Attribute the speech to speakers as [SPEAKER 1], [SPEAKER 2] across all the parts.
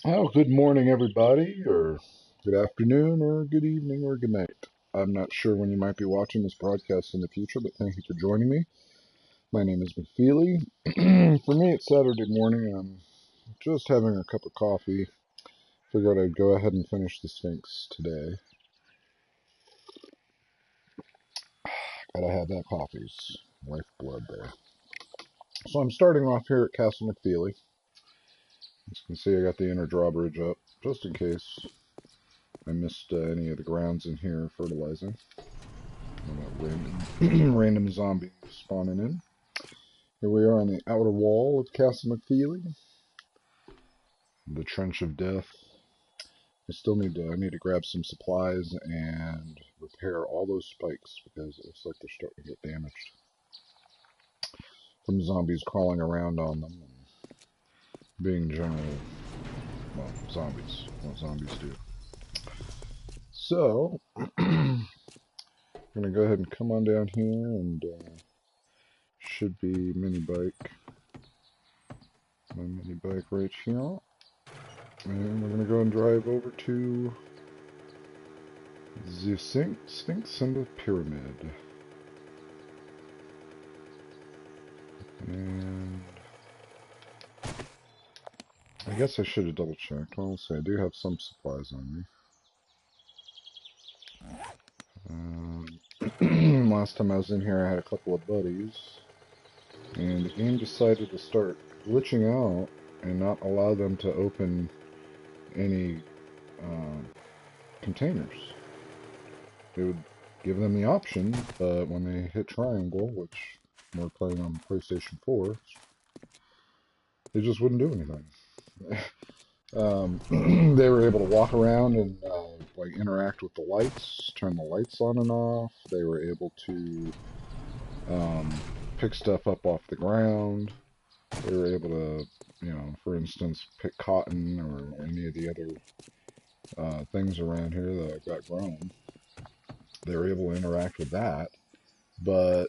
[SPEAKER 1] Well, good morning, everybody, or good afternoon, or good evening, or good night. I'm not sure when you might be watching this broadcast in the future, but thank you for joining me. My name is MacFeely. For me, it's Saturday morning. I'm just having a cup of coffee. Figured I'd go ahead and finish the Sphinx today. Gotta have that coffee's lifeblood there. So I'm starting off here at Castle MacFeely. As you can see, I got the inner drawbridge up, just in case I missed any of the grounds in here fertilizing. Random zombies spawning in. Here we are on the outer wall of Castle MacFeely, the Trench of Death. I need to grab some supplies and repair all those spikes because it looks like they're starting to get damaged from zombies crawling around on them and being general, well, zombies. What zombies do. So, I'm gonna go ahead and come on down here and should be my mini bike right here. And we're gonna go and drive over to the Sphinx and the Pyramid. And I guess I should have double checked. Well, let's see, I do have some supplies on me. Last time I was in here, I had a couple of buddies, and the game decided to start glitching out and not allow them to open any containers. They would give them the option, but when they hit triangle, which we're playing on PlayStation 4, they just wouldn't do anything. They were able to walk around and like interact with the lights, turn the lights on and off. They were able to pick stuff up off the ground. They were able to, for instance, pick cotton or any of the other things around here that I've got grown. They were able to interact with that, but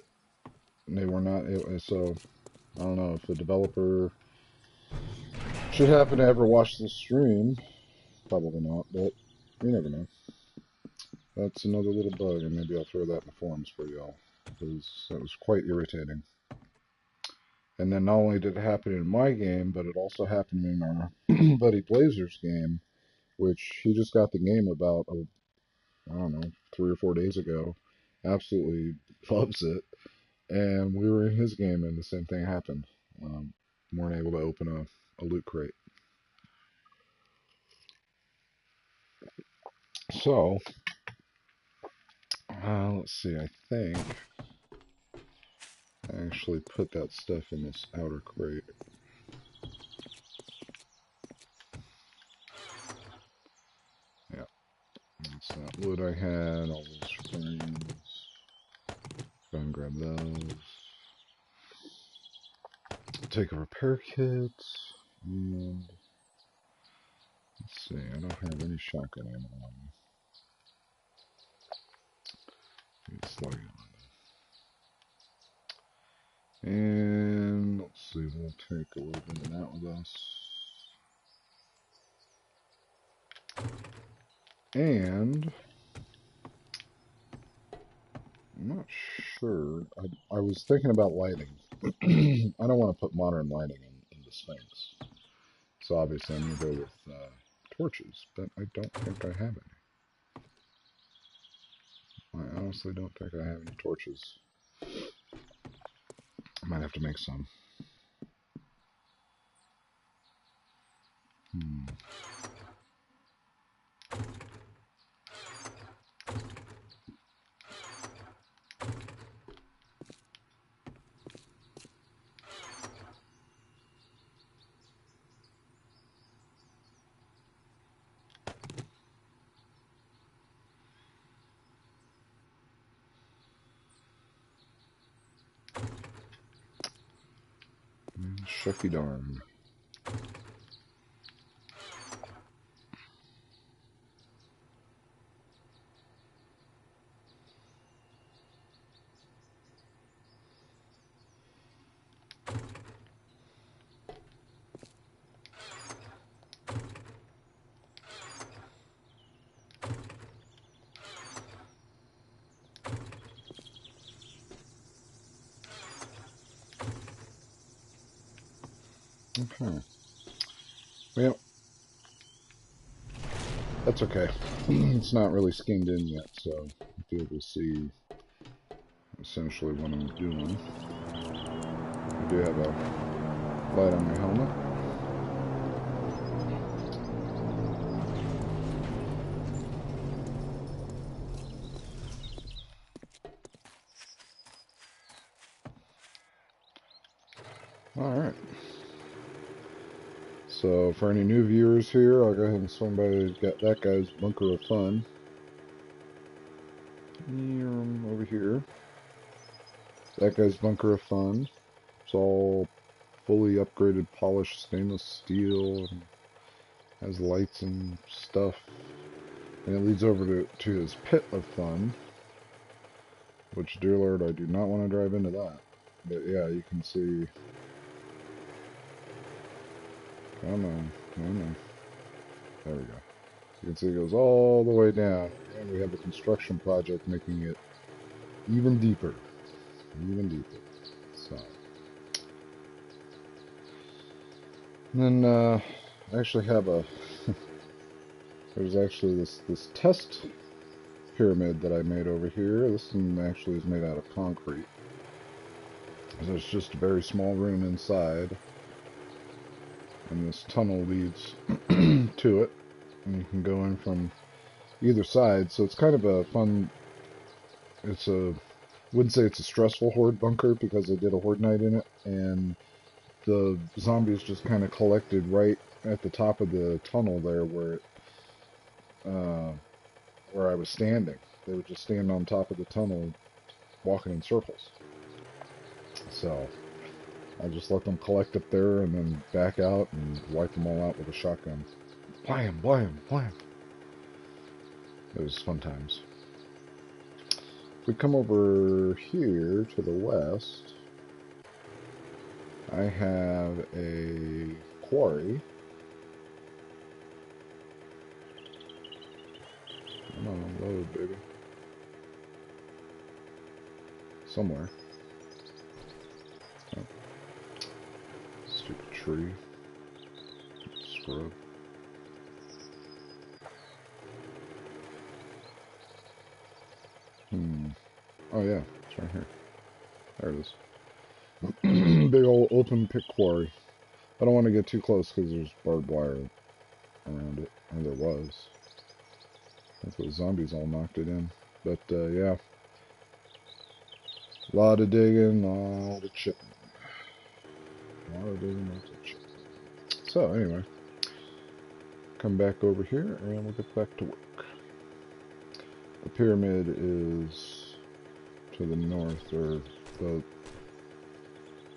[SPEAKER 1] they were not. So I don't know if the developer should happen to ever watch this stream. Probably not, but you never know. That's another little bug, and maybe I'll throw that in the forums for y'all, because that was quite irritating. And then not only did it happen in my game, but it also happened in our buddy Blazer's game, which he just got the game about, I don't know, 3 or 4 days ago. Absolutely loves it. And we were in his game, and the same thing happened. Weren't able to open a loot crate. So, let's see, I think I actually put that stuff in this outer crate. Yeah, that's that wood I had, all those frames. Go and grab those. Take a repair kit, and let's see, I don't have any shotgun ammo on me. Slug on. And let's see, we'll take a little bit of that with us. And I'm not sure. I was thinking about lighting. I don't want to put modern lighting in the Sphinx. So obviously I'm going to go with torches, but I don't think I have any. I honestly don't think I have any torches. I might have to make some. Shucky darn. Okay. Well, that's okay. It's not really skinned in yet, so you'll be able to see essentially what I'm doing. I do have a light on my helmet. Alright. So for any new viewers here, I'll go ahead and swing by that guy's Bunker of Fun. Over here. That guy's Bunker of Fun. It's all fully upgraded polished stainless steel and has lights and stuff. And it leads over to his Pit of Fun. Which, dear Lord, I do not want to drive into that. But yeah, you can see. Come on, come on. There we go. You can see it goes all the way down. And we have a construction project making it even deeper. Even deeper. So. And then, I actually have a. There's actually this test pyramid that I made over here. This one actually is made out of concrete. There's just a very small room inside. And this tunnel leads to it. And you can go in from either side. So it's kind of a fun. It's a. I wouldn't say it's a stressful horde bunker because I did a horde night in it. And the zombies just kind of collected right at the top of the tunnel there where I was standing. They would just stand on top of the tunnel walking in circles. So I just let them collect up there and then back out and wipe them all out with a shotgun. Blam, blam, blam. It was fun times. If we come over here to the west, I have a quarry. Come on, load, baby. Somewhere. Oh. Stupid tree. Scrub. Oh yeah, it's right here. There it is. Big old open pit quarry. I don't want to get too close because there's barbed wire around it. Or there was. I think those zombies all knocked it in. But yeah. A lot of digging, a lot of chipping. A lot of digging, lots of chipping. So anyway. Come back over here and we'll get back to work. The pyramid is to the north, or the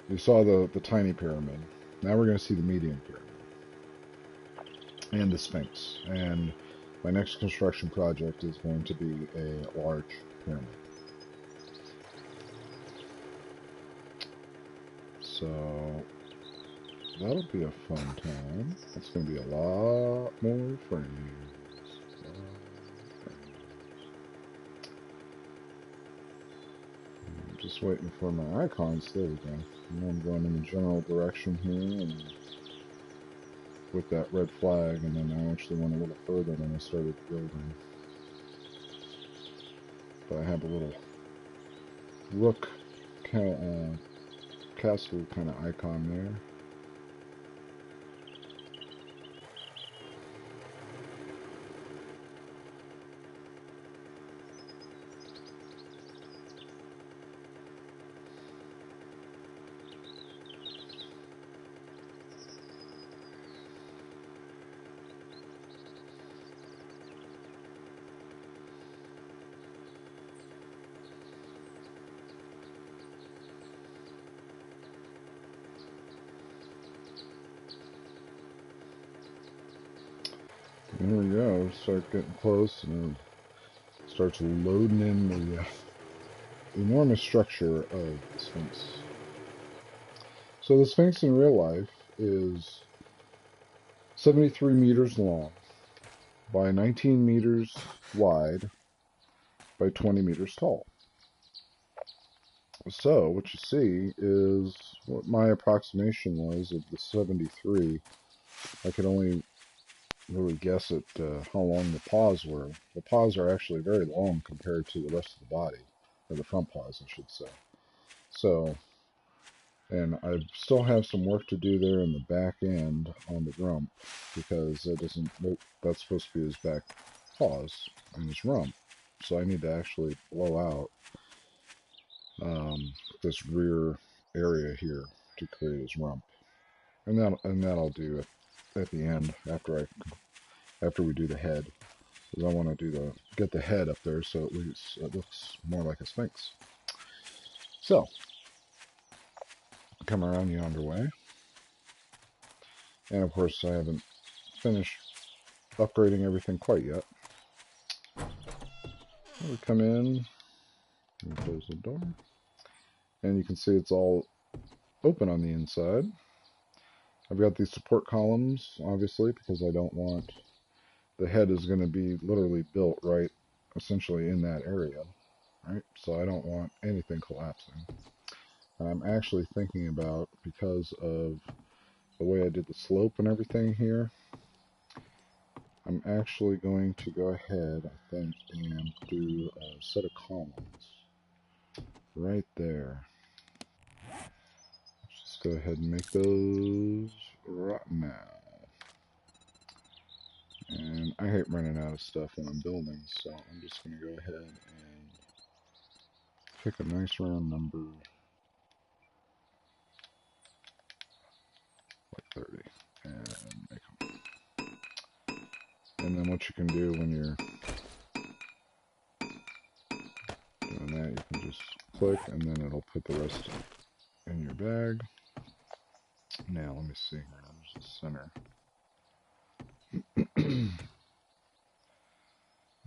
[SPEAKER 1] you saw the tiny pyramid. Now we're going to see the medium pyramid and the Sphinx. And my next construction project is going to be a large pyramid. So that'll be a fun time. It's going to be a lot more frames. Just waiting for my icons. There we go. And I'm going in the general direction here and with that red flag, and then I actually went a little further when I started building. But I have a little rook castle kind of icon there. There we go. Start getting close, and it starts loading in the enormous structure of the Sphinx. So the Sphinx in real life is 73 meters long by 19 meters wide by 20 meters tall. So what you see is what my approximation was of the 73. I could only really guess at how long the paws were. The paws are actually very long compared to the rest of the body, or the front paws, I should say. So, and I still have some work to do there in the back end on the rump, because that doesn't, that's supposed to be his back paws and his rump. So I need to actually blow out this rear area here to create his rump, and that I'll do at the end after we do the head, because I want to get the head up there so it looks more like a Sphinx. So come around yonder way, and of course I haven't finished upgrading everything quite yet. We come in and close the door, and you can see it's all open on the inside. I've got these support columns, obviously, because I don't want, the head is going to be literally built right essentially in that area, right? So I don't want anything collapsing. I'm actually thinking about, because of the way I did the slope and everything here, I'm actually going to go ahead, I think, and do a set of columns right there. Let's just go ahead and make those right now. And I hate running out of stuff when I'm building, so I'm just going to go ahead and pick a nice round number, like 30, and make them. And then what you can do when you're doing that, you can just click, and then it'll put the rest in your bag. Now, let me see here. There's the center. I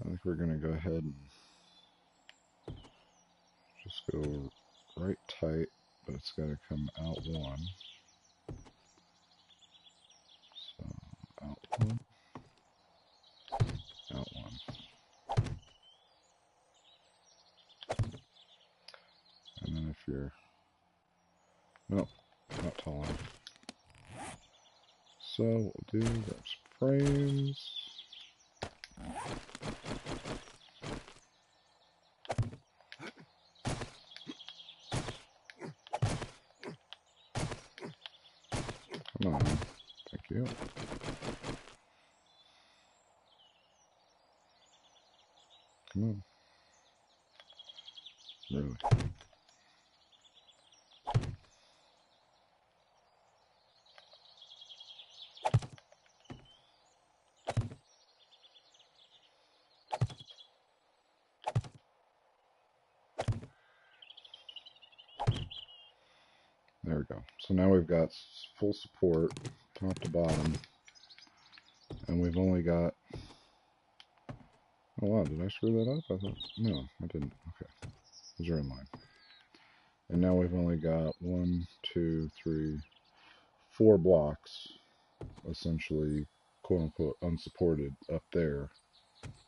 [SPEAKER 1] think we're going to go ahead and just go right tight, but it's got to come out one. So, out one, out one. And then if you're, nope, not tall enough. So what we'll do, grab some frames. Come on, thank you. Come on. Really. There we go. So now we've got full support, top to bottom, and we've only got, oh wow, did I screw that up? I thought, no, I didn't. Okay, those are in line. And now we've only got 1, 2, 3, 4 blocks, essentially, quote unquote, unsupported up there,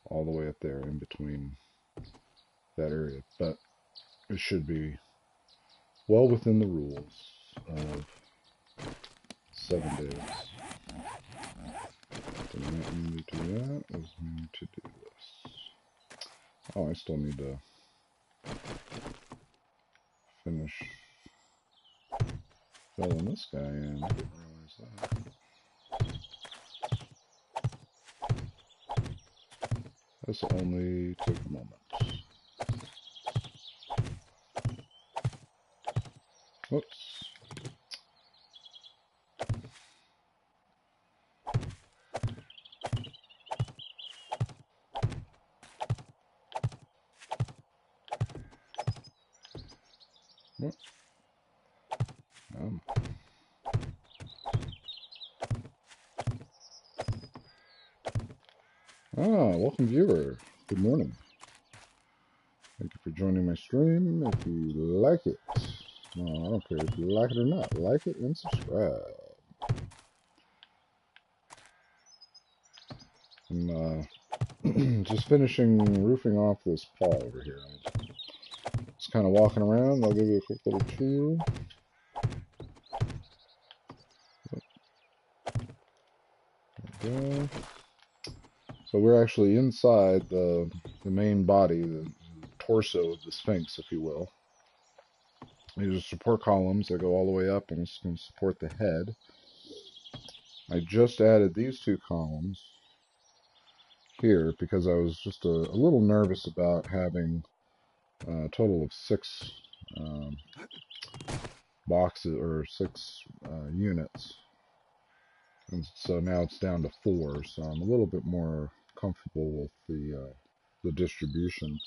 [SPEAKER 1] all the way up there in between that area. But it should be well within the rules of 7 days. Did not mean to do that, I was meaning to do this. Oh, I still need to finish filling this guy in. I didn't realize that. This will only take a moment. Whoops. What? Welcome viewer. Good morning. Thank you for joining my stream. If you like it, no, I don't care if you like it or not. Like it and subscribe. I'm just finishing roofing off this paw over here. It's kind of walking around. I'll give you a quick little tour. There we go. So we're actually inside the main body, the torso of the Sphinx, if you will. These are support columns that go all the way up and it's going to support the head. I just added these two columns here because I was just a little nervous about having a total of 6 boxes or 6 units. And so now it's down to 4, so I'm a little bit more comfortable with the distribution.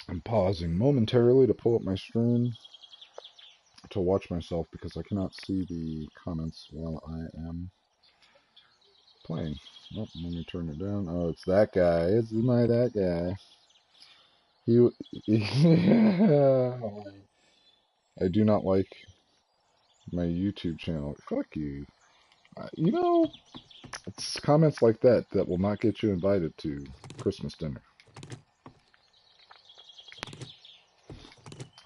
[SPEAKER 1] I'm pausing momentarily to pull up my stream to watch myself because I cannot see the comments while I am playing. Oh, let me turn it down. Oh, it's that guy. It's my that guy. I do not like my YouTube channel. Fuck you. You know, it's comments like that that will not get you invited to Christmas dinner.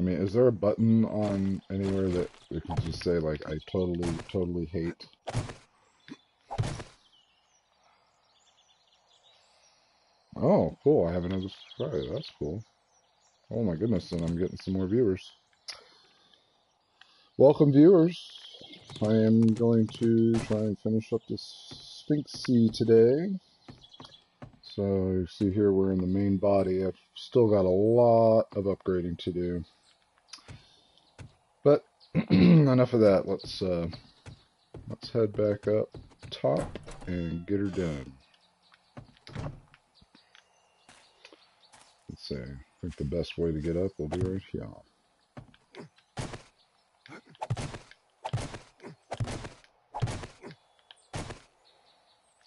[SPEAKER 1] I mean, is there a button on anywhere that it can just say, like, I totally hate? Oh, cool. I have another subscriber. That's cool. Oh my goodness, and I'm getting some more viewers. Welcome, viewers. I am going to try and finish up this Sphinxy today. So you see here we're in the main body. I've still got a lot of upgrading to do. But enough of that. Let's head back up top and get her done. Let's see. I think the best way to get up will be right here.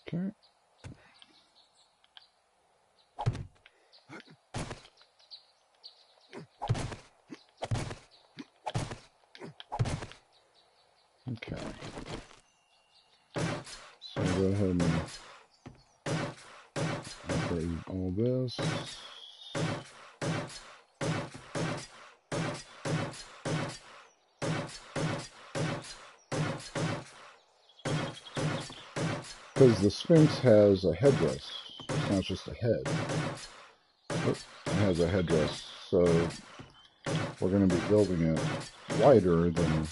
[SPEAKER 1] Okay. Okay. So go ahead and upgrade all this. Because the Sphinx has a headdress. It's not just a head. It has a headdress. So we're going to be building it wider than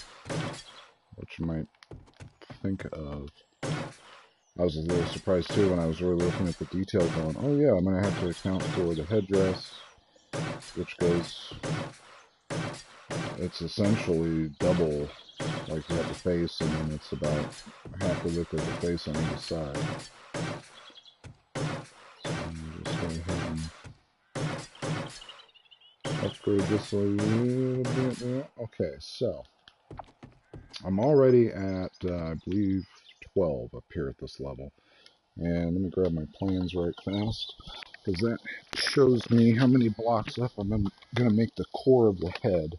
[SPEAKER 1] what you might think of. I was a little surprised too when I was really looking at the detail going, oh yeah, I'm going to have to account for the headdress, which goes, it's essentially double, like you have the face and then it's about half the width of the face on either side. So I'm just going ahead and upgrade this a little bit there. Okay, so I'm already at, I believe, 12 up here at this level. And let me grab my plans right fast, because that shows me how many blocks up I'm going to make the core of the head.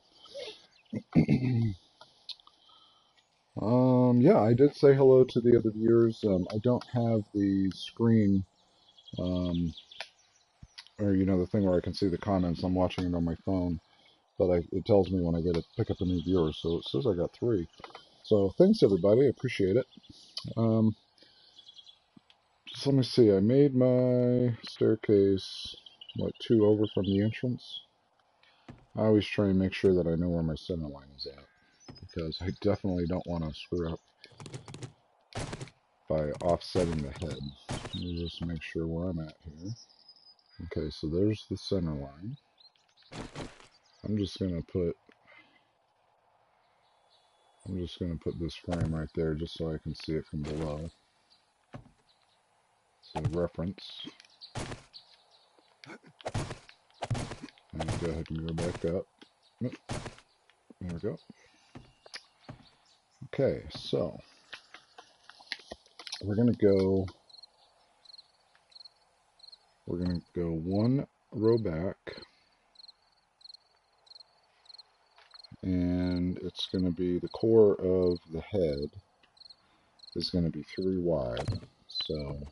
[SPEAKER 1] Yeah, I did say hello to the other viewers. I don't have the screen, or, you know, the thing where I can see the comments. I'm watching it on my phone, but it tells me when I get to pick up a new viewer, so it says I got 3. So thanks, everybody. I appreciate it. So let me see. I made my staircase, what, 2 over from the entrance? I always try and make sure that I know where my center line is at, because I definitely don't want to screw up by offsetting the head. Let me just make sure where I'm at here. Okay, so there's the center line. I'm just gonna put this frame right there just so I can see it from below. So reference. And go ahead and go back up. There we go. Okay, so we're gonna go 1 row back. And it's going to be the core of the head is going to be 3 wide. So,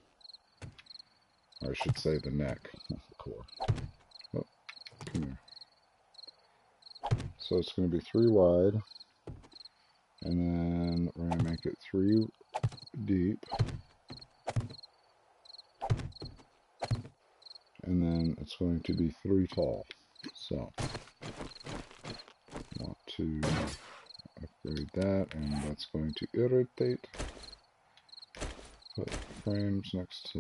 [SPEAKER 1] or I should say the neck, not the core. Oh, come here. So it's going to be 3 wide. And then we're going to make it 3 deep. And then it's going to be 3 tall. So, want to upgrade that, and that's going to irritate. Put frames next to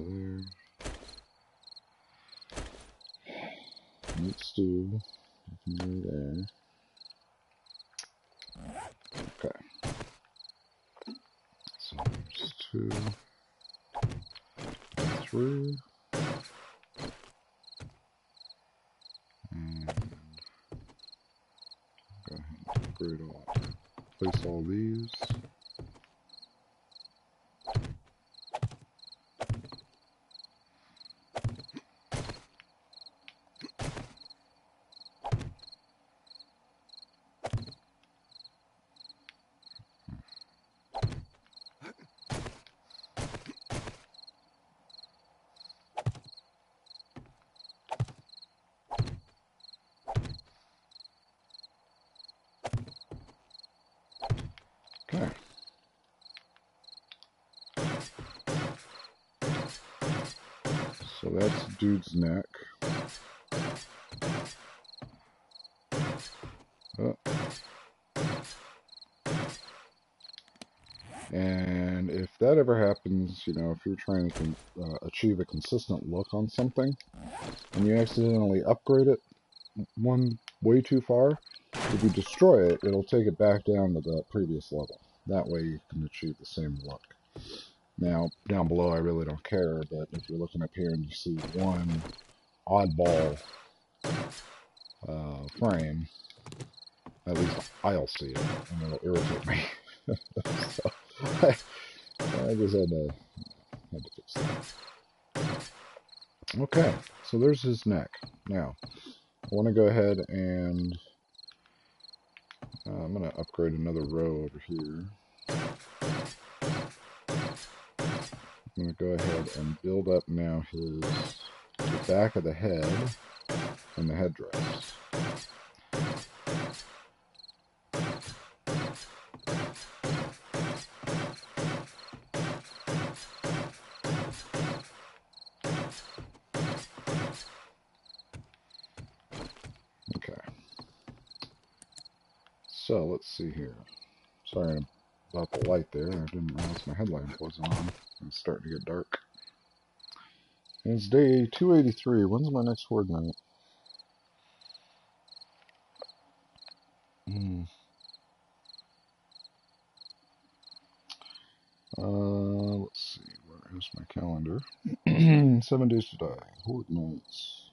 [SPEAKER 1] there. Meat stew. You can go there. Okay. So there's 2, 3. And go ahead and upgrade all. Place all these. Okay. So that's dude's neck. Oh. And if that ever happens, you know, if you're trying to achieve a consistent look on something, and you accidentally upgrade it one way too far, if you destroy it, it'll take it back down to the previous level. That way you can achieve the same look. Now, down below I really don't care, but if you're looking up here and you see one oddball frame, at least I'll see it, and it'll irritate me. So, I just had to fix that. Okay, so there's his neck. Now, I want to go ahead and I'm going to upgrade another row over here. I'm going to go ahead and build up now the back of the head and the headdress. Okay. So let's see here. Sorry about the light there. I didn't realize my headlamp wasn't on. It's starting to get dark. It's day 283. When's my next horde night? Let's see. Where is my calendar? 7 days to die. Horde nights.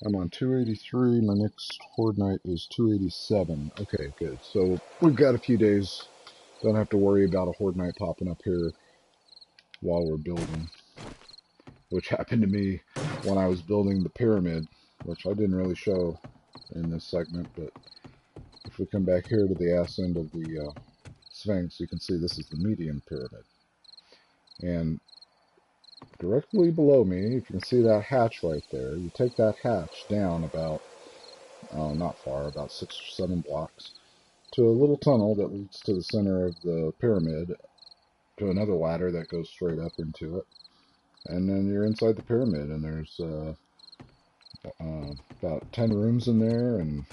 [SPEAKER 1] I'm on 283. My next horde night is 287. Okay, good. So we've got a few days. Don't have to worry about a horde night popping up here while we're building. Which happened to me when I was building the pyramid, which I didn't really show in this segment, but if we come back here to the ass end of the Sphinx, you can see this is the median pyramid. And directly below me, if you can see that hatch right there, you take that hatch down about, not far, about 6 or 7 blocks, to a little tunnel that leads to the center of the pyramid, to another ladder that goes straight up into it. And then you're inside the pyramid, and there's about 10 rooms in there, and,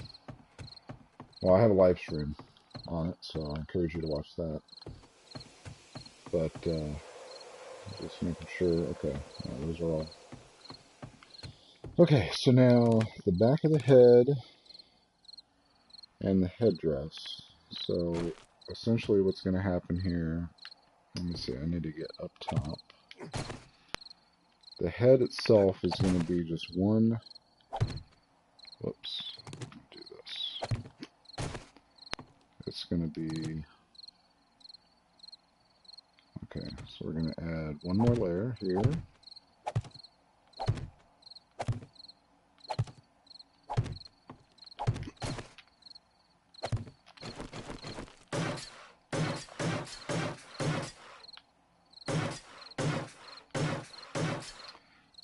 [SPEAKER 1] well, I have a live stream on it, so I encourage you to watch that. But, just making sure, okay, yeah, those are all. Okay, so now the back of the head and the headdress. So essentially what's going to happen here, let me see, I need to get up top. The head itself is going to be just one, whoops, let me do this. It's going to be, okay, so we're going to add one more layer here.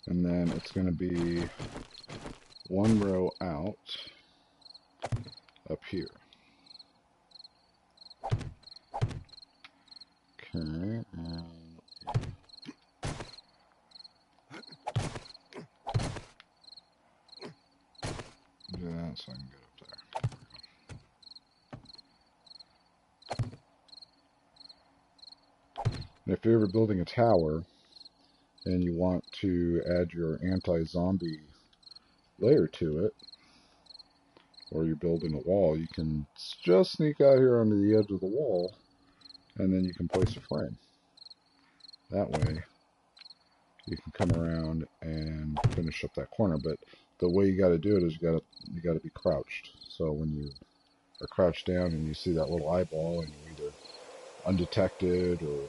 [SPEAKER 1] And then it's going to be one row out up here. Okay, and do that so I can get up there. And if you're ever building a tower and you want to add your anti-zombie layer to it, or you're building a wall, you can just sneak out here onto the edge of the wall, and then you can place a frame. That way, you can come around and finish up that corner. But the way you got to do it is you got to be crouched. So when you are crouched down and you see that little eyeball, and you're either undetected or,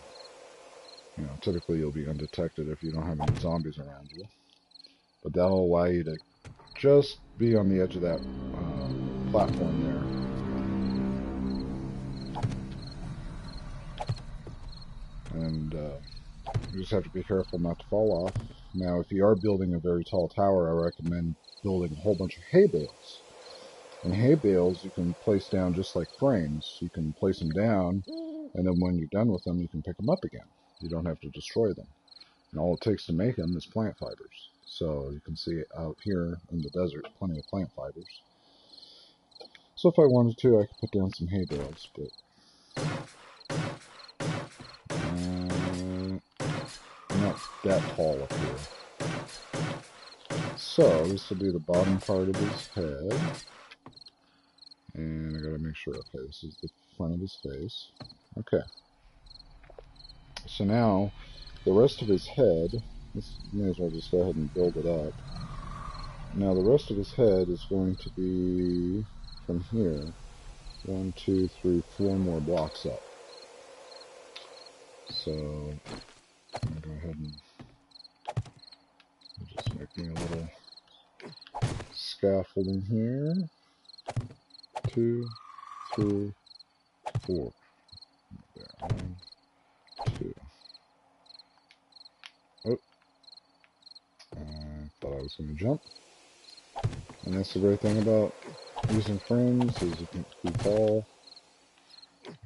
[SPEAKER 1] you know, typically you'll be undetected if you don't have any zombies around you. But that'll allow you to just be on the edge of that platform there. And you just have to be careful not to fall off. Now, if you are building a very tall tower, I recommend building a whole bunch of hay bales. And hay bales you can place down just like frames. You can place them down, and then when you're done with them, you can pick them up again. You don't have to destroy them. And all it takes to make them is plant fibers. So you can see out here in the desert, plenty of plant fibers. So if I wanted to, I could put down some hay bales, but not that tall up here. So this will be the bottom part of his head. And I gotta make sure, okay, this is the front of his face. Okay. So now, the rest of his head, may as well just go ahead and build it up. Now the rest of his head is going to be from here, 1, 2, 3, 4 more blocks up. So, I'm gonna go ahead and just make me a little scaffolding here. 2, 3, 4. There, 1, 2. Oh, I thought I was going to jump. And that's the great thing about using frames, is if you fall,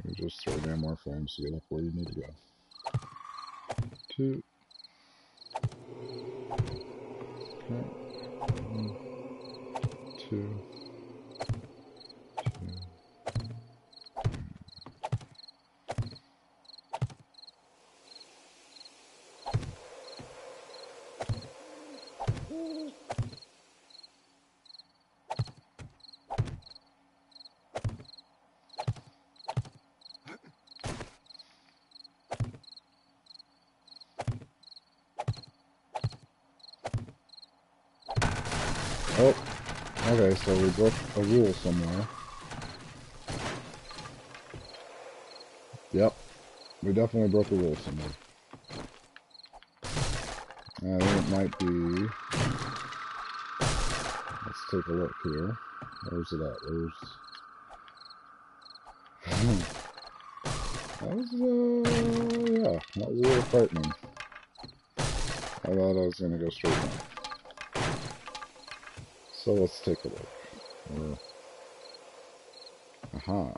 [SPEAKER 1] you just throw down more frames to get up where you need to go. 2. Okay. 1, 2. 2. Oh, okay, so we broke a rule somewhere. Yep, we definitely broke a rule somewhere. I think it might be... Let's take a look here. Where's it at? That was, yeah, that was a little frightening. I thought I was going to go straight down. So let's take a look. Aha.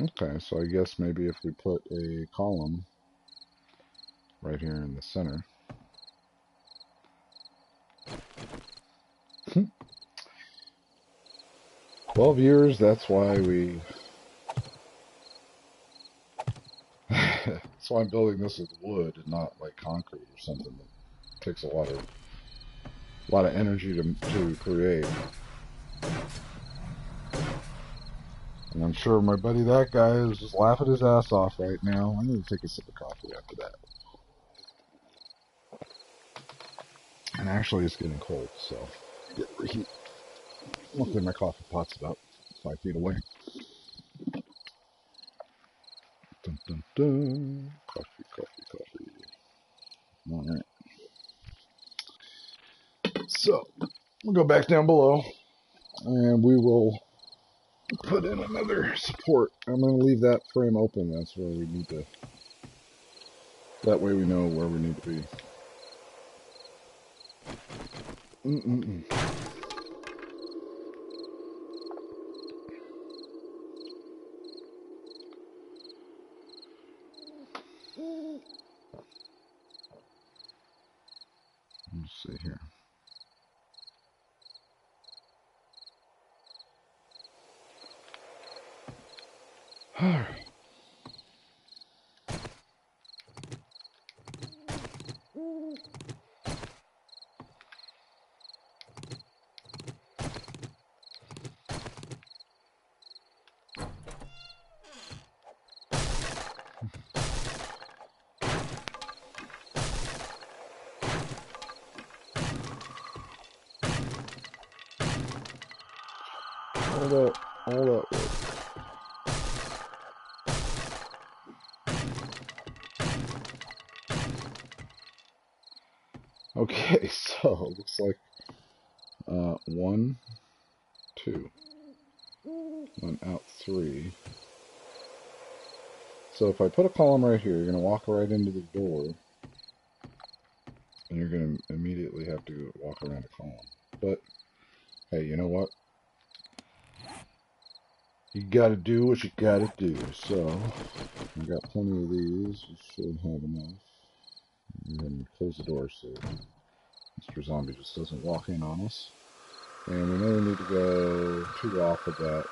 [SPEAKER 1] Okay, so I guess maybe if we put a column right here in the center. 12 years, that's why we... That's why I'm building this with wood and not like concrete or something that takes a lot of energy to create. And I'm sure my buddy that guy is just laughing his ass off right now. I need to take a sip of coffee after that. And actually it's getting cold, so get reheat. Luckily my coffee pot's about 5 feet away. Dun, dun, dun. Coffee, coffee, coffee. Alright. So, we'll go back down below, and we will put in another support. I'm going to leave that frame open. That's where we need to. That way we know where we need to be. Let's see here. All right. All that work. Okay, so it looks like 1, 2, went out 3. So if I put a column right here, you're going to walk right into the door, and you're going to immediately have to walk around a column. But hey, you know what? You gotta do what you gotta do. So I got plenty of these. We should have enough. And then close the door so Mr. Zombie just doesn't walk in on us. And we know we need to go 2 off of that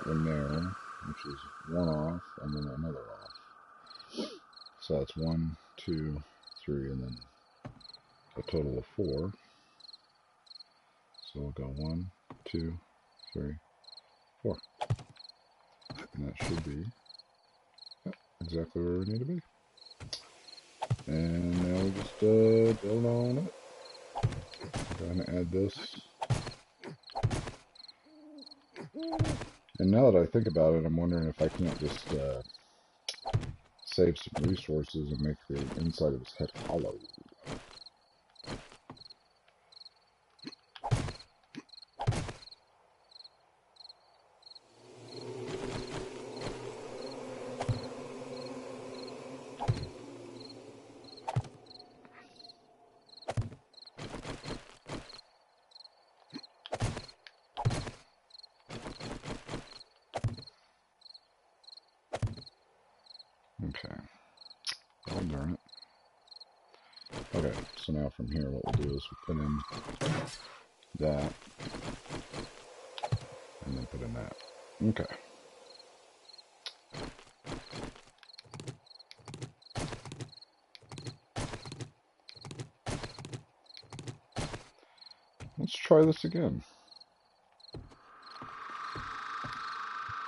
[SPEAKER 1] one there, which is 1 off and then another off. So that's 1, 2, 3, and then a total of 4. So we'll go 1, 2, 3, 4. And that should be exactly where we need to be. And now we just build on it. I'm going to add this. And now that I think about it, I'm wondering if I can't just save some resources and make the inside of his head hollow. Okay. Oh, darn it. Okay, so now from here what we'll do is we put in that, and then put in that. Okay. Let's try this again.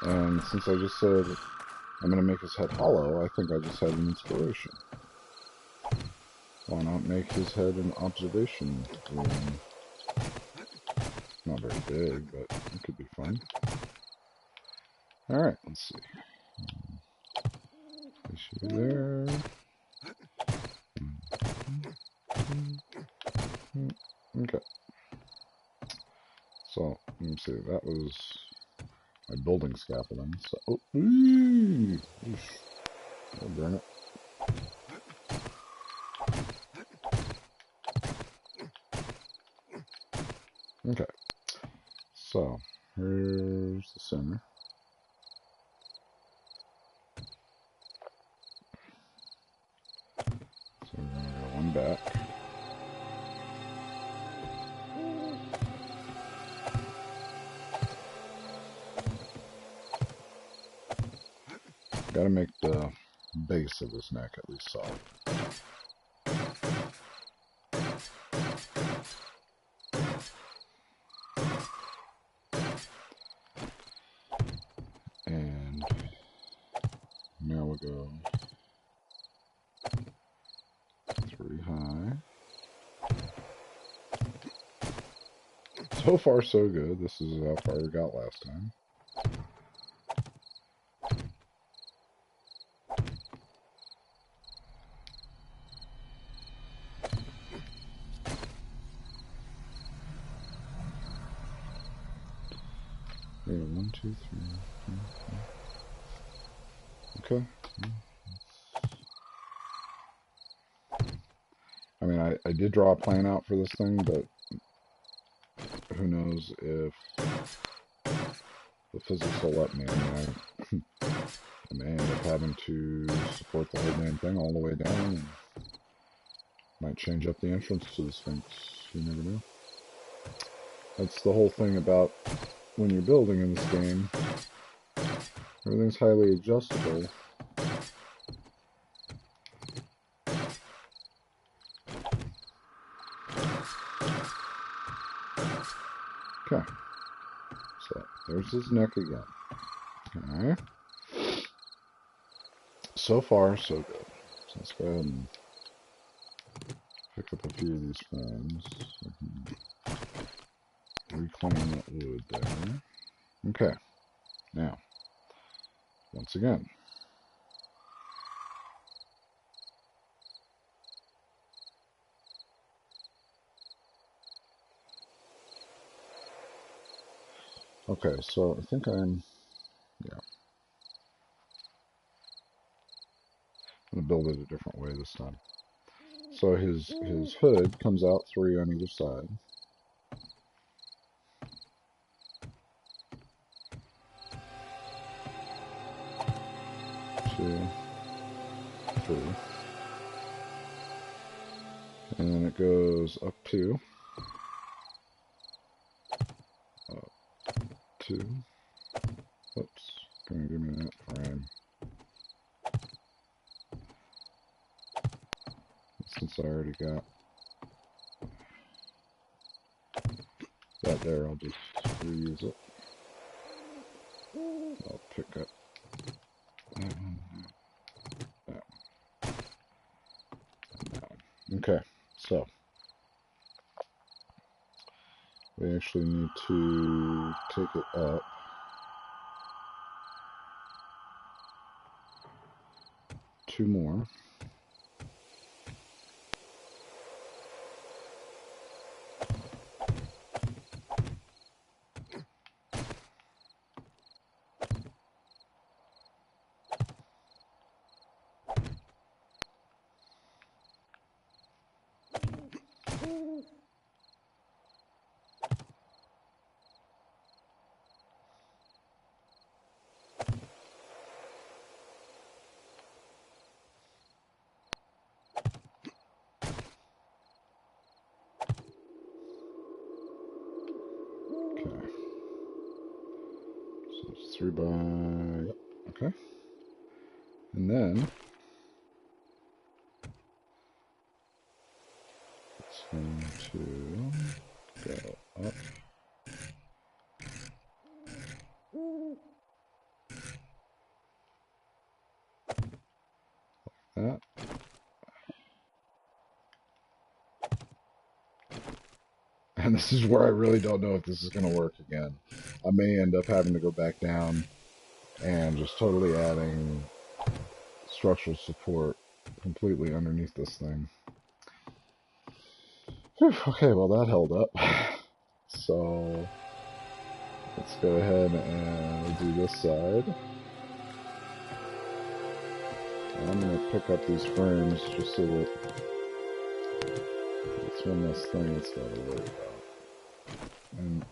[SPEAKER 1] And since I just said I'm going to make his head hollow, I think I just had an inspiration. Why not make his head an observation room? Not very big, but it could be fun. Alright, let's see. This should be there. Okay. So, let me see. That was my building scaffolding. So, oh, I'll burn it. Okay. So, here's the center. So we're going to go 1 back. Got to make the base of his neck at least solid. And now we'll go 3 high. So far so good. This is how far we got last time. Here, 1, 1, 2, 3. Okay. I mean, I did draw a plan out for this thing, but who knows if the physics will let me. I mean, I may end up having to support the whole damn thing all the way down, and might change up the entrance to the Sphinx. You never know. That's the whole thing about when you're building in this game. Everything's highly adjustable. Okay. So, there's his neck again. Alright. So far, so good. So let's go ahead and pick up a few of these frames. Reclaim that wood there. Okay. Now, once again. Okay, so I think I'm going to build it a different way this time. So his hood comes out 3 on either side. 2, 3. And then it goes up 2. Up 2. Oops. Gonna give me that frame. Since I already got that there, I'll just reuse it. I'll pick up that one, that one, and that one. Okay, so we actually need to take it up 2 more. Okay. So it's 3 by... Okay. And then it's going to go up. That. And this is where I really don't know if this is going to work again. I may end up having to go back down and just totally adding structural support completely underneath this thing. Whew, okay, well that held up. So let's go ahead and do this side. I'm going to pick up these frames just so that it's one less thing that's got to worry about. And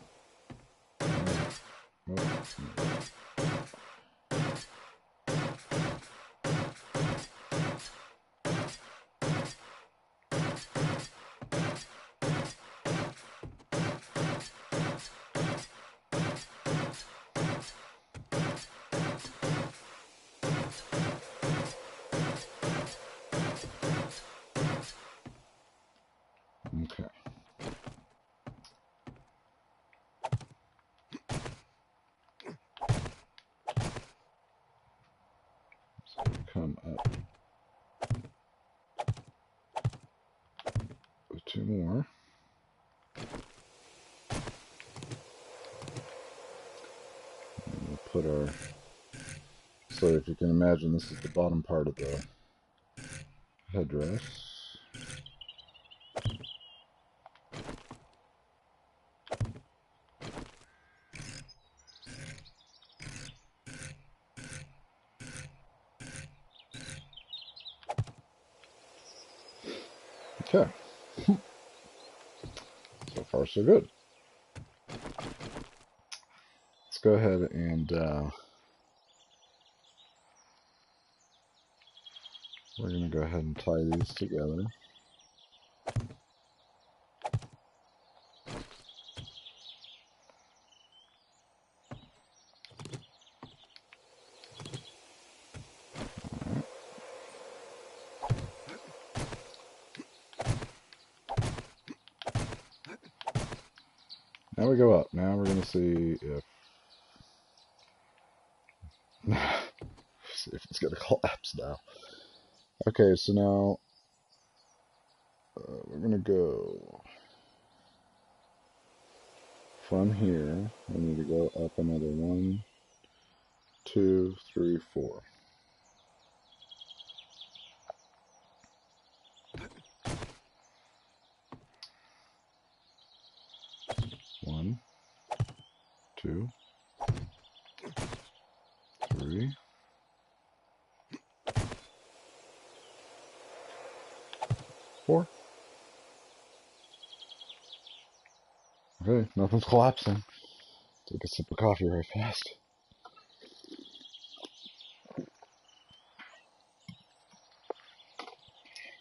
[SPEAKER 1] okay. So come up with 2 more. And we'll put our... So if you can imagine, this is the bottom part of the headdress. Okay, so far so good. Let's go ahead and we're going to go ahead and tie these together. Now we go up. Now we're going to see if see if it's going to collapse now. Okay, so now we're going to go from here. We need to go up another 1, 2, 3, 4. One, 2, 3, 4. Okay, nothing's collapsing. Take a sip of coffee right fast.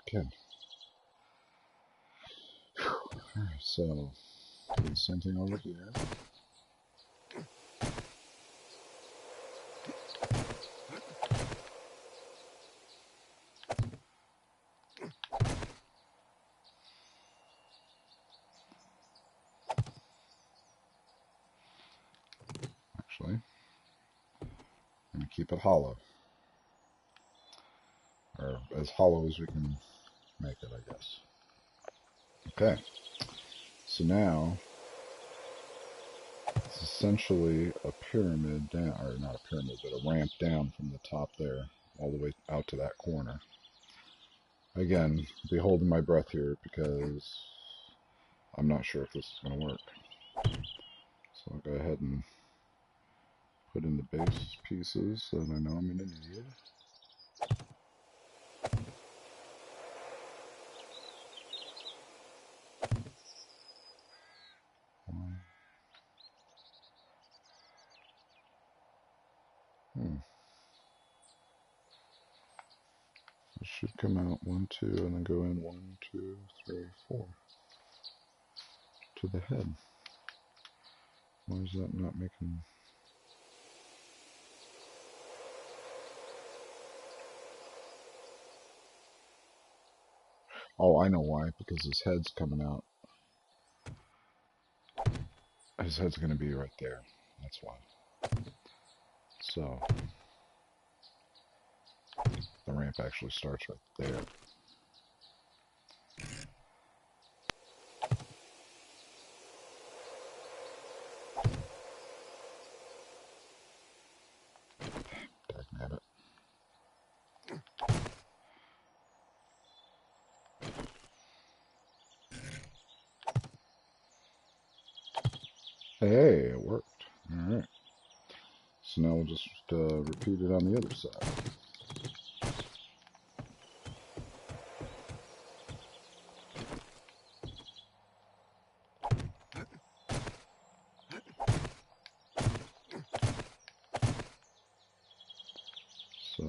[SPEAKER 1] Okay. Alright, so do the same thing over here. Actually, I'm going to keep it hollow. Or as hollow as we can make it, I guess. Okay. So now, it's essentially a pyramid down, or not a pyramid, but a ramp down from the top there, all the way out to that corner. Again, be holding my breath here because I'm not sure if this is going to work. So I'll go ahead and put in the base pieces that I know I'm going to need. It should come out 1, 2, and then go in 1, 2, 3, 4 to the head. Why is that not making? Oh, I know why. Because his head's coming out. His head's going to be right there. That's why. So the ramp actually starts right there. Dagnabbit. Hey, it worked. Alright. So now we'll just repeat it on the other side. So,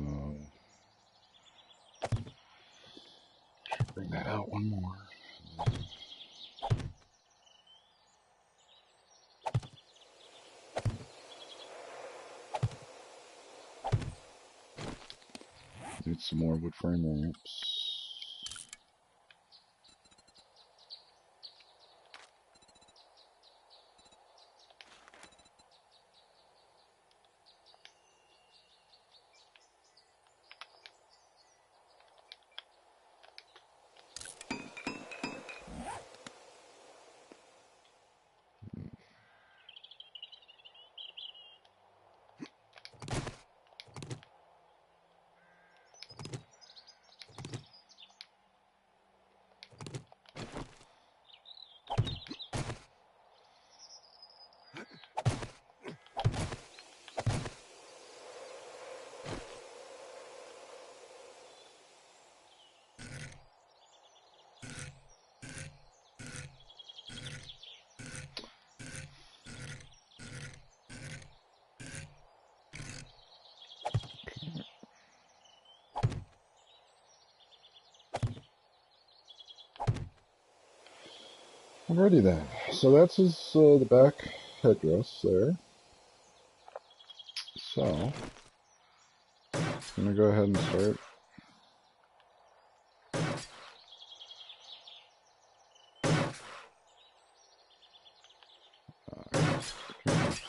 [SPEAKER 1] bring that out one more. Need some more wood frame ramps. Alrighty then. So that's his the back headdress there. So I'm gonna go ahead and start.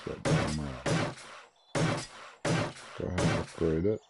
[SPEAKER 1] That bottom row. Go ahead and upgrade it.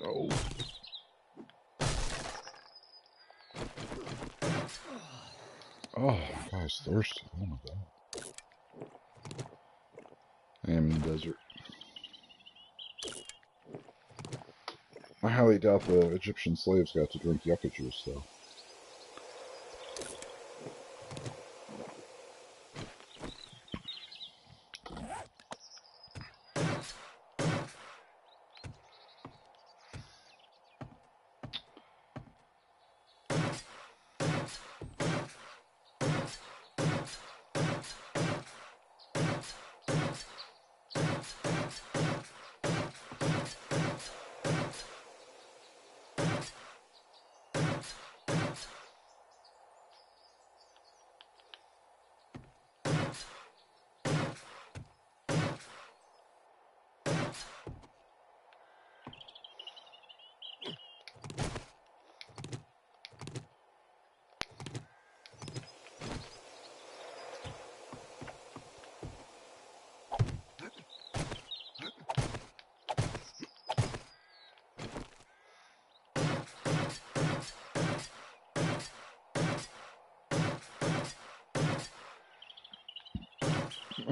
[SPEAKER 1] Oh. Oh, guy's thirsty. Oh my god. I am in the desert. I highly doubt the Egyptian slaves got to drink yucca juice, though.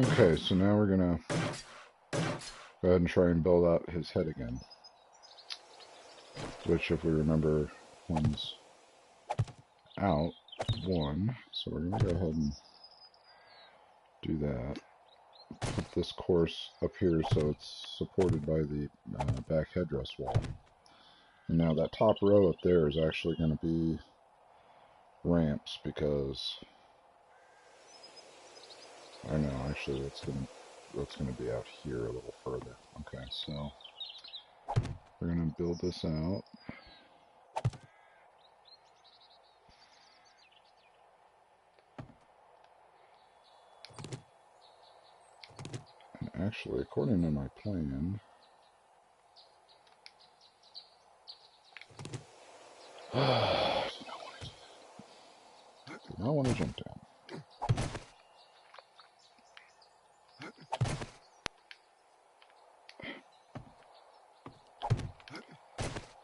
[SPEAKER 1] Okay, so now we're gonna go ahead and try and build out his head again. Which, if we remember, comes out 1. So we're gonna go ahead and do that. Put this course up here so it's supported by the back headdress wall. And now that top row up there is actually going to be ramps because I know actually that's going to be out here a little further. Okay, so we're going to build this out. And actually, according to my plan, do not want to jump down.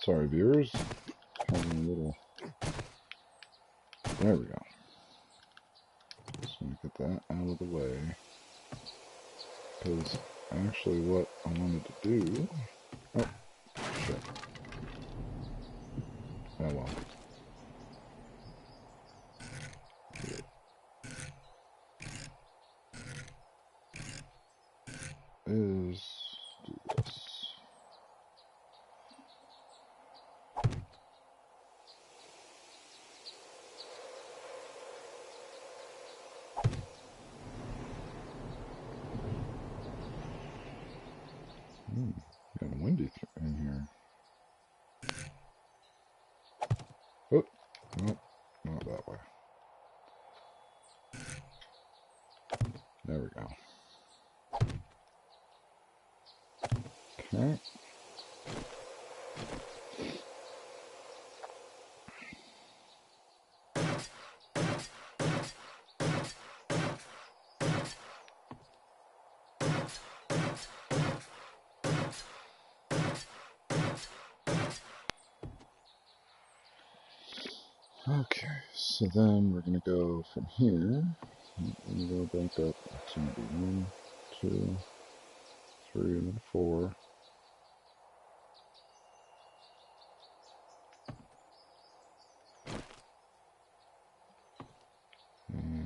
[SPEAKER 1] Sorry, viewers. Having a little. There we go. Just want to get that out of the way. Because actually, what I wanted to do. Oh, shit. Oh well. Is do this. Got windy in here. Oh, no, not that way. There we go. Okay. Okay, so then we're going to go from here. We're going to go back up. It's going to be 1, 2, 3, and then 4. And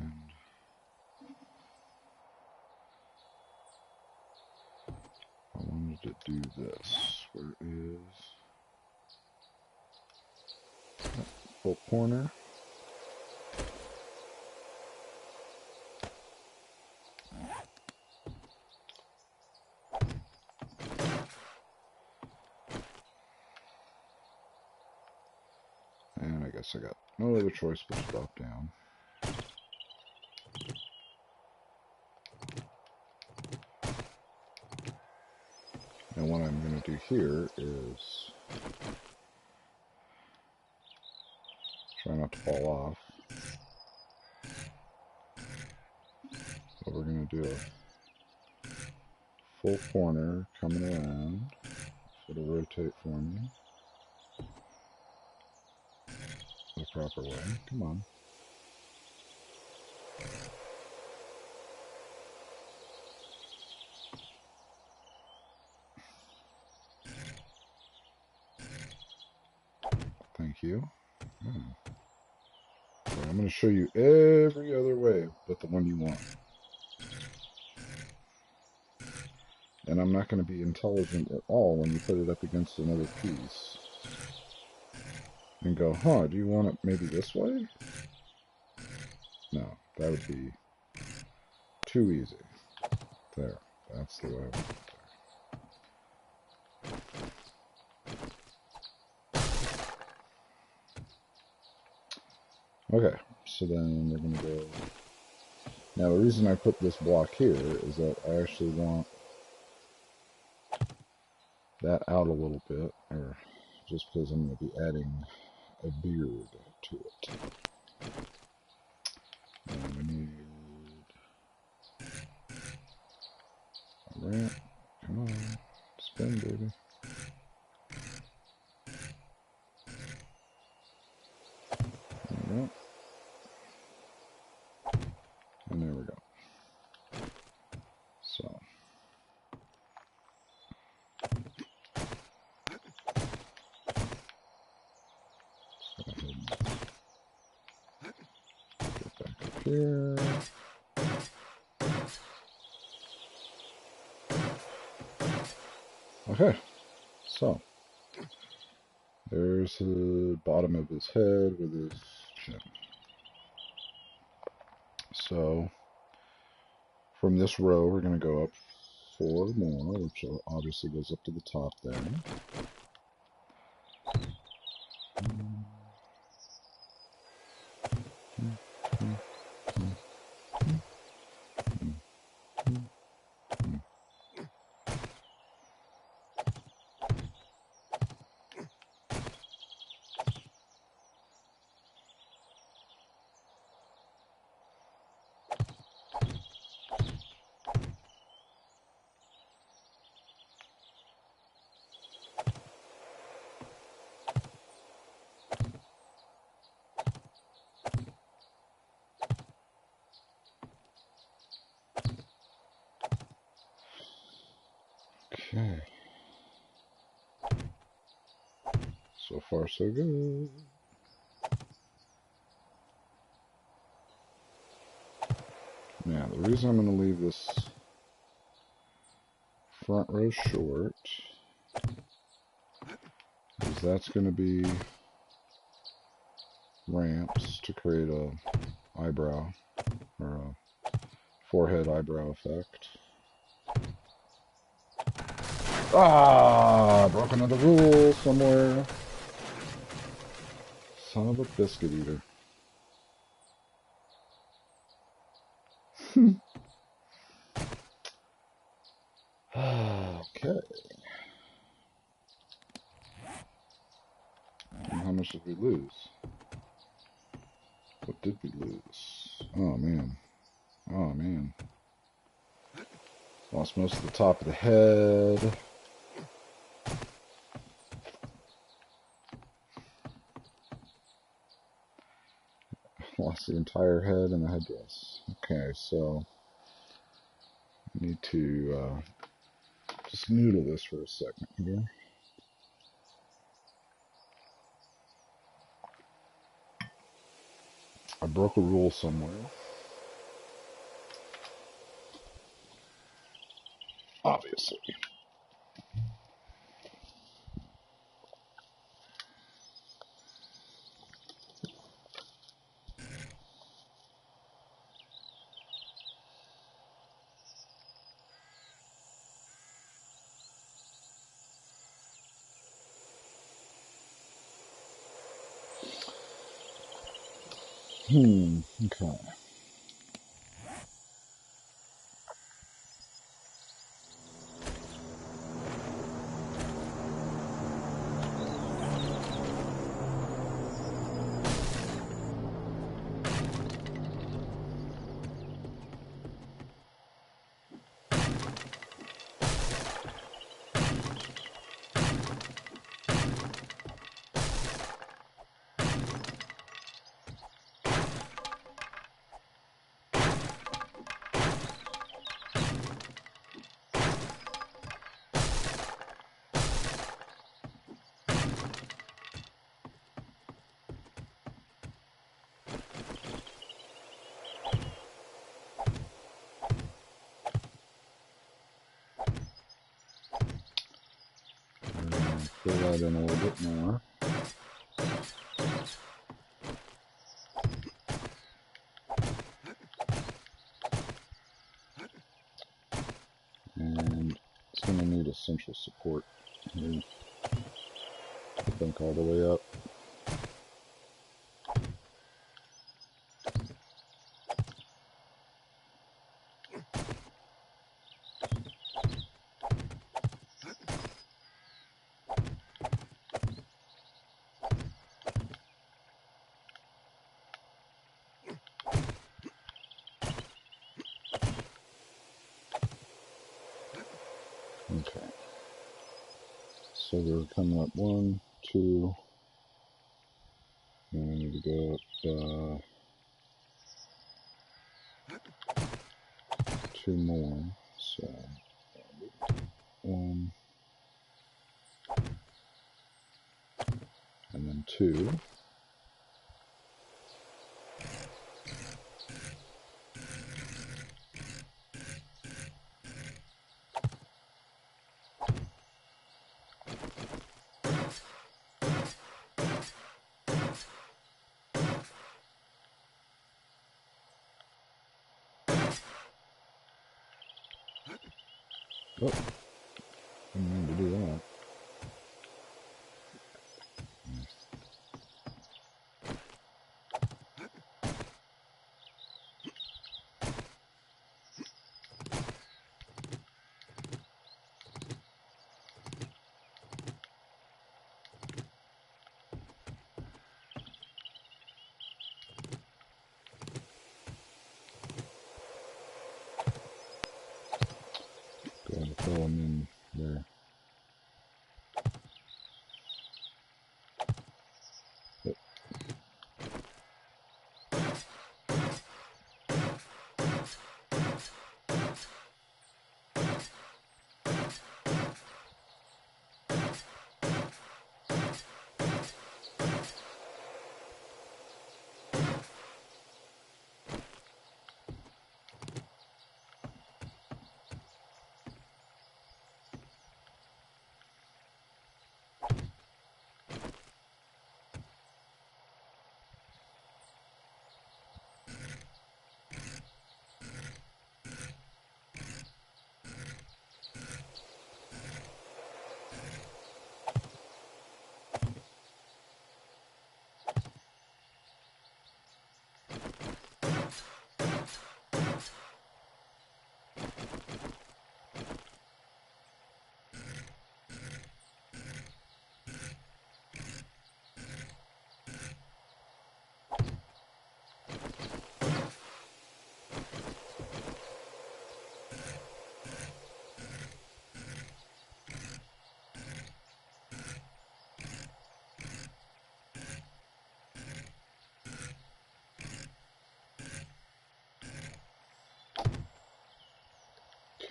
[SPEAKER 1] to do this. Where is full corner? And I guess I got no other choice but to drop down. And what I'm going to do here is try not to fall off. So we're going to do a full corner coming around. So it'll rotate for me the proper way. Come on. Thank you. Okay, I'm going to show you every other way but the one you want. And I'm not going to be intelligent at all when you put it up against another piece. And go, huh, do you want it maybe this way? No, that would be too easy. There, that's the way I want it there. Okay, so then we're going to go... Now, the reason I put this block here is that I actually want that out a little bit, or just because I'm going to be adding a beard to it. And we need a ramp. Come on, spin, baby. There we go. And there we go. So. Get back up here. Okay, so there's the bottom of his head with his chin. So from this row, we're going to go up 4 more, which obviously goes up to the top there. Okay. So far, so good. Now, the reason I'm going to leave this front row short is that's going to be ramps to create a eyebrow or a forehead eyebrow effect. Ah, broke another rule somewhere. Son of a biscuit eater. Okay. And how much did we lose? What did we lose? Oh, man. Oh, man. Lost most of the top of the head. Lost the entire head and the headdress. Okay, so I need to just noodle this for a second here. I broke a rule somewhere. Obviously. Okay. Fill that in a little bit more. And it's going to need a central support here, I think, all the way up. Okay. So we're coming up 1, 2, and we need to go up 2 more. So 1, and then 2. Oh, didn't mean to do that. Go ahead and fill them in there. Yep.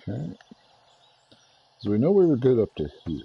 [SPEAKER 1] Okay. So we know we were good up to here.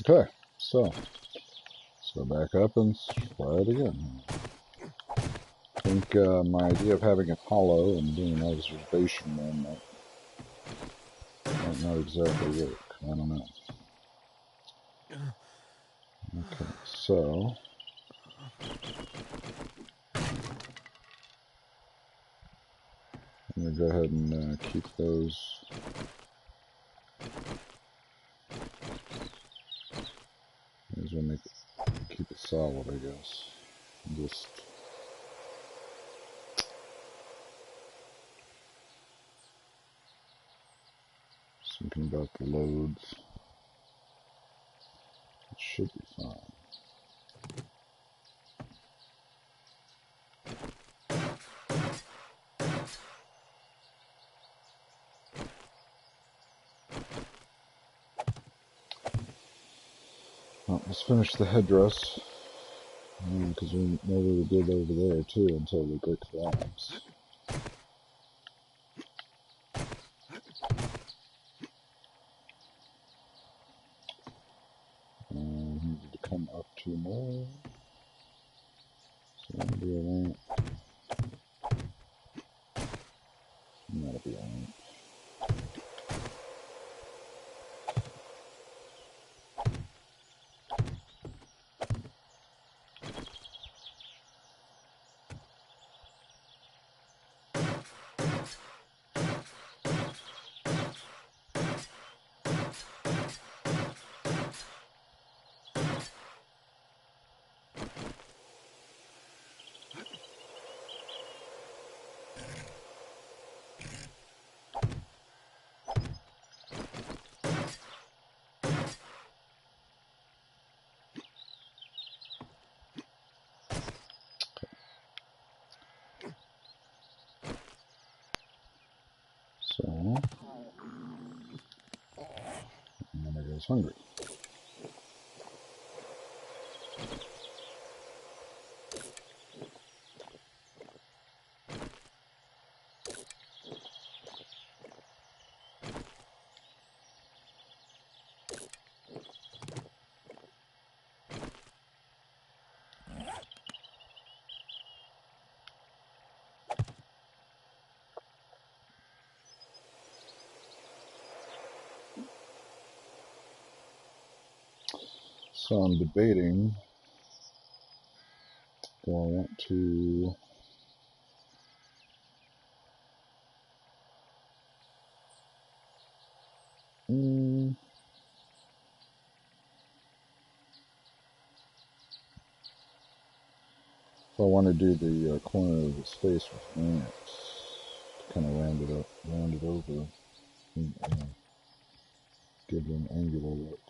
[SPEAKER 1] Okay, so let's go back up and try it again. I think my idea of having it hollow and doing an observation one might not exactly work. I don't know. Okay, so I'm going to go ahead and keep those. May as well keep it solid, I guess. Just thinking about the loads. It should be fine. Well, let's finish the headdress, because we know we did over there too until we get collapse. Needed to come up 2 more. So that'll be a lamp. And that'll be a lamp. So, and then I goes hungry. So I'm debating, do I want to if I want to do the corner of the space with lamps, to kind of round it over, and give it an angular look.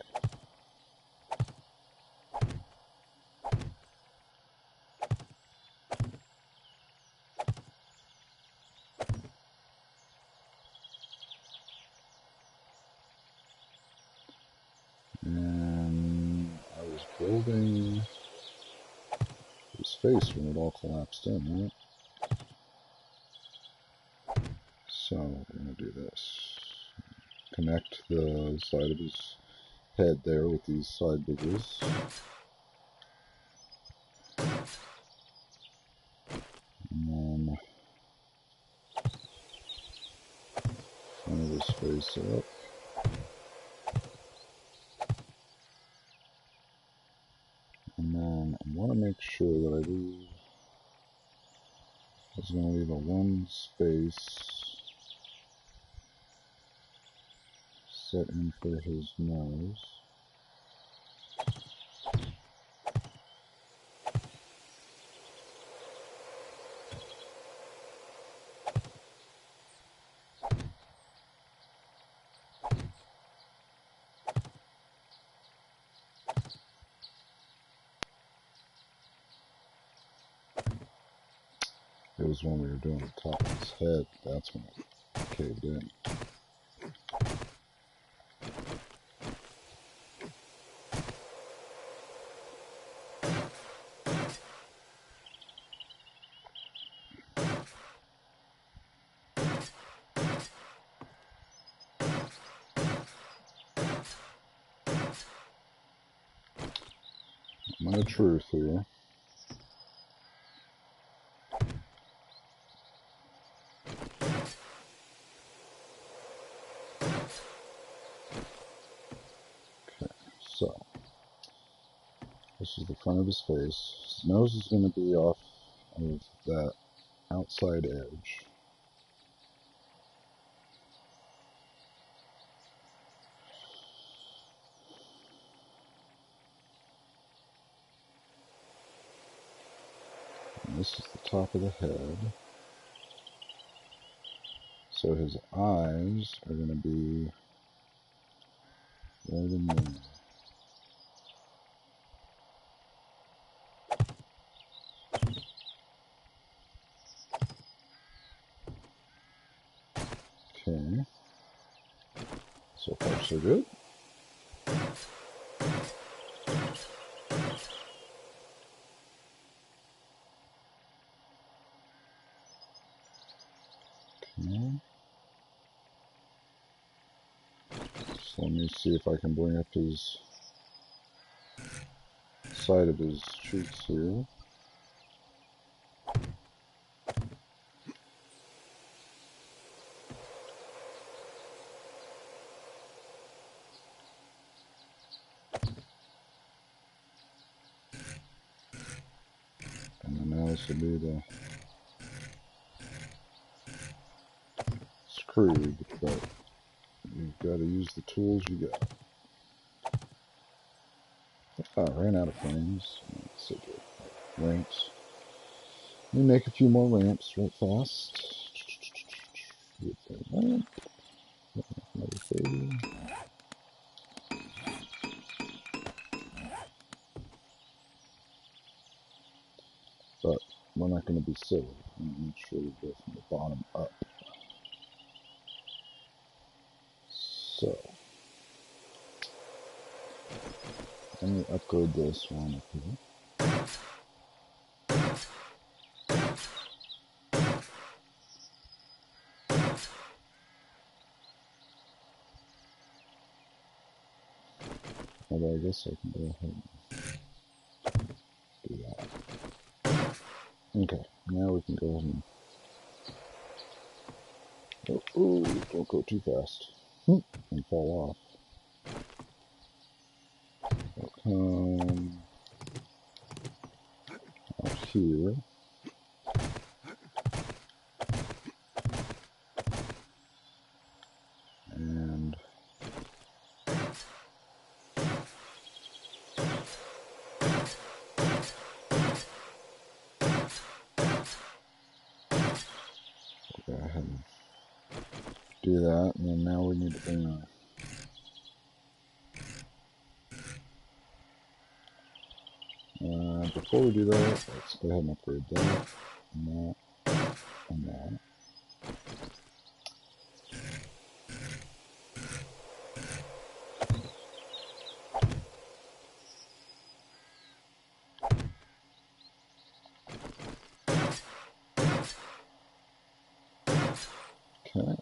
[SPEAKER 1] And I was building the space when it all collapsed in, right? So we're going to do this. Connect the side of his head there with these side bridges. And then front of his face up. And then I want to make sure that I was going to leave a one space set in for his nose. It was when we were doing the top of his head, that's when it caved in. Moment of truth here. Okay, so this is the front of his face. His nose is going to be off of that outside edge. And this is the top of the head. So his eyes are going to be right in there. Okay. So far, so good. Okay. So let me see if I can bring up his side of his cheeks here. And then now this will be the screwed, but you've got to use the tools you got. I ran out of frames. Let's see here. Ramps. Let me make a few more ramps real fast. Get that ramp. MacFeely. But we're not going to be silly. I'm going to make sure we go from the bottom up. So, let me upgrade this one up here. Although I guess I can go ahead and do that. Okay, now we can go ahead and... Oh, don't go too fast. And fall off. I'll come out here. And go ahead and do that. And then now we need to bring our... before we do that, let's go ahead and upgrade that, and that, and that. Okay.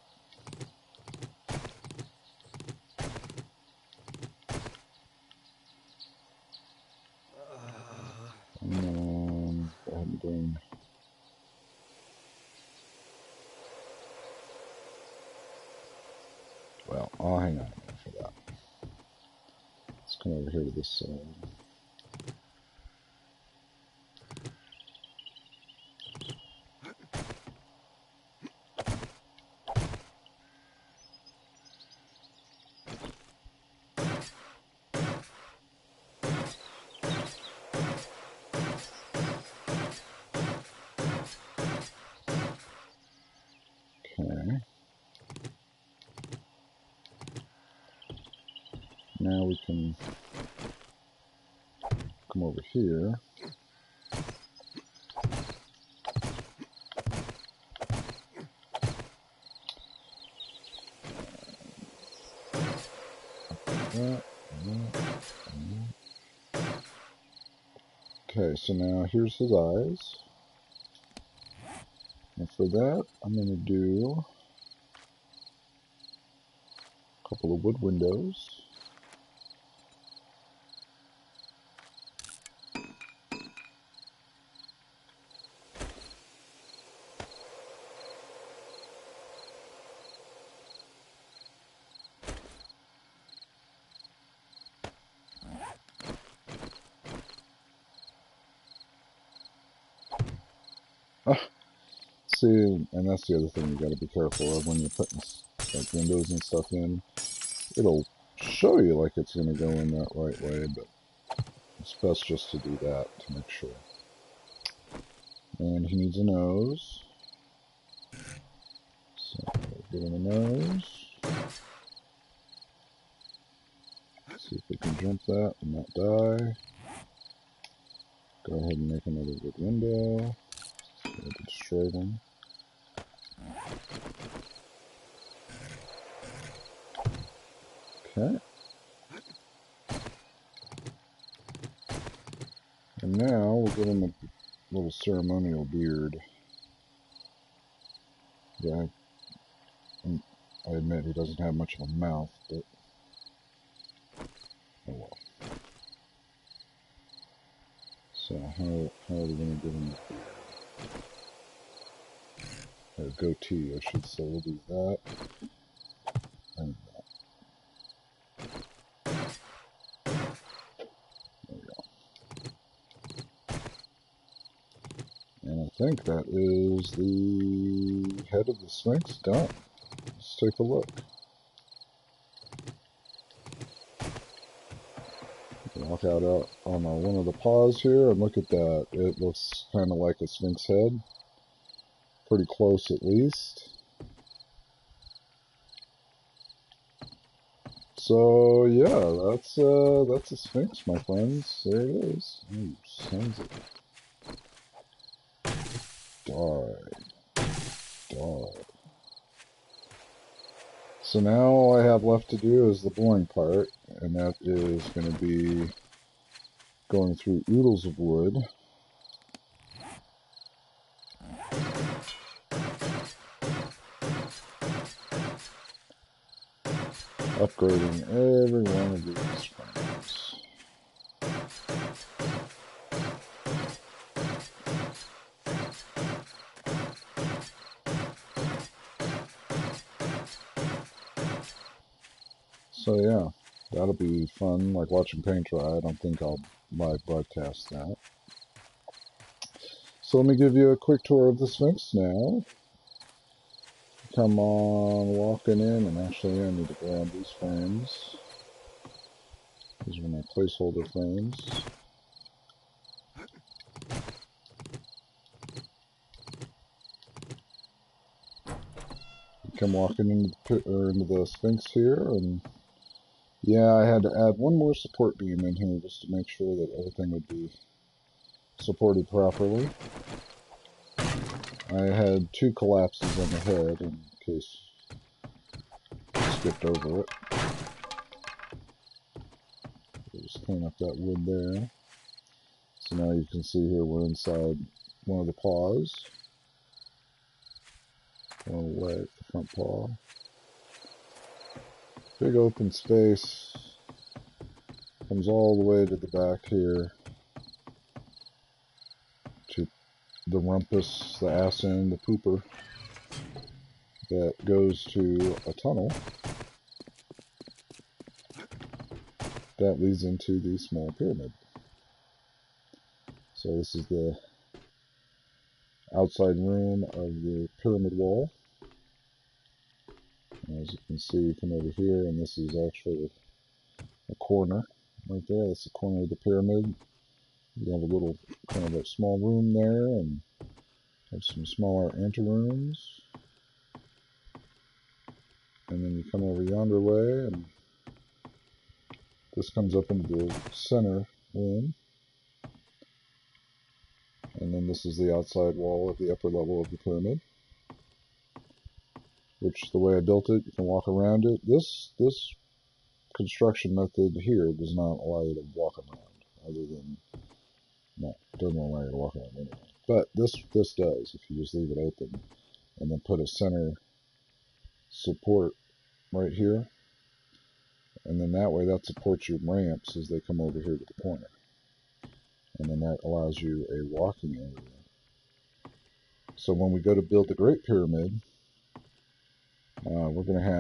[SPEAKER 1] And then go ahead and bring... Well, I'll hang on a minute for that. Let's come over here to this side. Okay. Now we can come over here. Okay, so now here's his eyes. And for that, I'm going to do a couple of wood windows. See, and that's the other thing you got to be careful of when you're putting like windows and stuff in. It'll show you like it's going to go in that right way, but it's best just to do that to make sure. And he needs a nose. So give him a nose. See if we can jump that and not die. Go ahead and make another good window. So we can destroy them. Okay. And now we'll give him a little ceremonial beard. Yeah, I admit he doesn't have much of a mouth, but oh well. So how are we going to give him a goatee, I should say. We'll do that and that. There we go. And I think that is the head of the Sphinx done. Let's take a look. Walk out on one of the paws here and look at that. It looks kind of like a Sphinx head. Pretty close at least. So yeah, that's a Sphinx, my friends. There it is. Ooh, sons of die. So now all I have left to do is the boring part, and that is going to be going through oodles of wood. Upgrading every one of these frames. So yeah, that'll be fun, like watching paint dry. I don't think I'll live broadcast that. So let me give you a quick tour of the Sphinx now. Come on, walking in, and actually I need to grab these frames. These are my placeholder frames. Come walking into the Sphinx here, and yeah, I had to add one more support beam in here just to make sure that everything would be supported properly. I had 2 collapses on the head in case I skipped over it. Just clean up that wood there. So now you can see here we're inside one of the paws. One leg, the front paw. Big open space. Comes all the way to the back here. To the rumpus, the ass end, the pooper. That goes to a tunnel. That leads into the small pyramid. So this is the outside room of the pyramid wall. As you can see, you come over here, and this is actually a corner right there. That's the corner of the pyramid. You have a little kind of a small room there, and have some smaller anterooms. And then you come over yonder way, and this comes up into the center room. And then this is the outside wall of the upper level of the pyramid. Which, the way I built it, you can walk around it. This construction method here does not allow you to walk around, other than, no, it doesn't allow you to walk around anyway. But this does, if you just leave it open, and then put a center support right here, and then that way that supports your ramps as they come over here to the corner. And then that allows you a walking area. So when we go to build the Great Pyramid, we're going to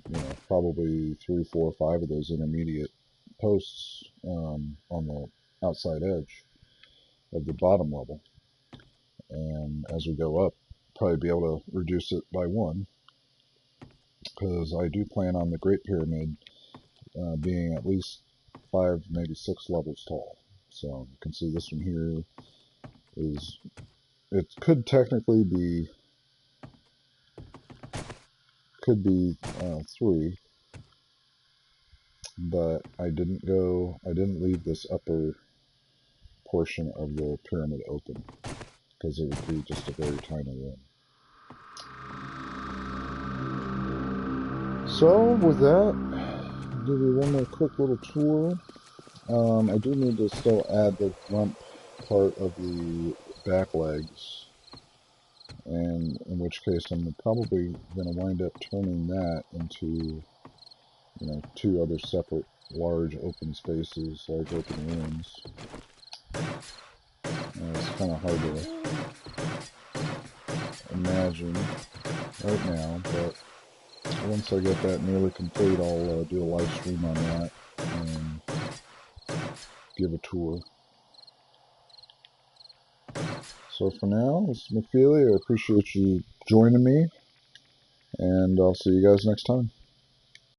[SPEAKER 1] have, probably 3, 4, 5 of those intermediate posts on the outside edge of the bottom level. and as we go up, probably be able to reduce it by one, because I do plan on the Great Pyramid being at least 5, maybe 6 levels tall. So you can see this one here is, it could technically be, 3, but I didn't leave this upper portion of the pyramid open, because it would be just a very tiny room. So with that, I'll give you one more quick little tour. I do need to still add the rump part of the back legs, and in which case I'm probably going to wind up turning that into, 2 other separate large open spaces, large open rooms. It's kind of hard to imagine right now, but once I get that nearly complete, I'll do a live stream on that and give a tour. So for now, this is MacFeely. I appreciate you joining me, and I'll see you guys next time.